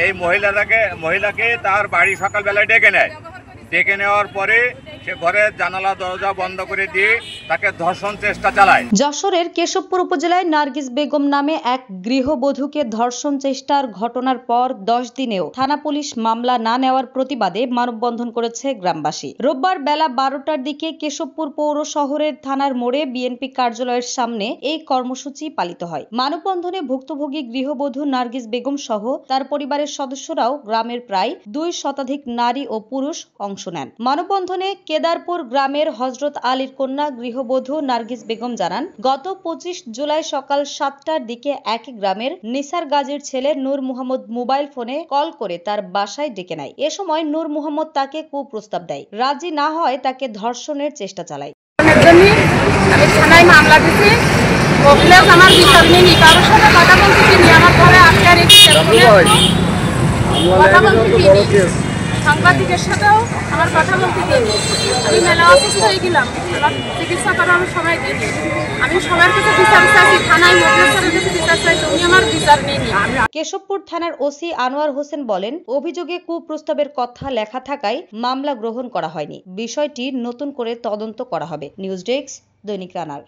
এই মহিলাকে তার বাড়ি সকালবেলায় ডেকে নেওয়ার পরে সে ঘরের জানালা দরজা বন্ধ করে দিয়ে তাকে ধর্ষণ চেষ্টা চালায়। যশোরের কেশবপুর উপজেলায় নার্গিস বেগম নামে এক গৃহবধূকে ধর্ষণ চেষ্টার ঘটনার পর 10 দিনেও থানা পুলিশ মামলা না নেওয়ার প্রতিবাদে মানববন্ধন করেছে গ্রামবাসী। রোববার বেলা 12টার দিকে কেশবপুর পৌর শহরের থানার মোড়ে বিএনপি কার্যালয়ের সামনে এই কর্মসূচি পালিত হয়। মানববন্ধনে ভুক্তভোগী গৃহবধূ নার্গিস বেগম সহ তার পরিবারের সদস্যরাও গ্রামের প্রায় 2 শতাধিক নারী ও পুরুষ অংশ নেন। মানববন্ধনে কেদারপুর গ্রামের হযরত আলীর কন্যা গৃহবধূ নার্গিস বেগম জানান, গত 25 জুলাই সকাল 7টার দিকে একই গ্রামের নিসার গাজীর ছেলে নূর মোহাম্মদ মোবাইল ফোনে কল করে তার বাসায় ডেকে নেয়। এ সময় নূর মোহাম্মদ তাকে কুপ্রস্তাব দেয়। রাজি না হয় তাকে ধর্ষণের চেষ্টা চালায়। আমি থানায় মামলা দিছি, ওগুলোও আমার বিচার নেই, কারোর সাথে কথা বলতে চিনি, আমার ঘরে আটকা রেখেছে, কথা বলতে চিনি, সাংবাদিকের সাথেও আমার কথা বলতে চিনি। আমি মেলা অসুস্থ হয়ে গেলাম, আমার চিকিৎসা করার সময় দিইনি। আমি সবার কাছে বিচার চাইছি, থানায় মোটরের কাছে বিচার চাইছি, উনি আমার বিচার নেয়নি। কেশবপুর থানার ওসি আনোয়ার হোসেন বলেন, অভিযোগে কুপ্রস্তাবের কথা লেখা থাকায় মামলা গ্রহণ করা হয়নি। বিষয়টি নতুন করে তদন্ত করা হবে। নিউজ ডেস্ক, দৈনিক রানার।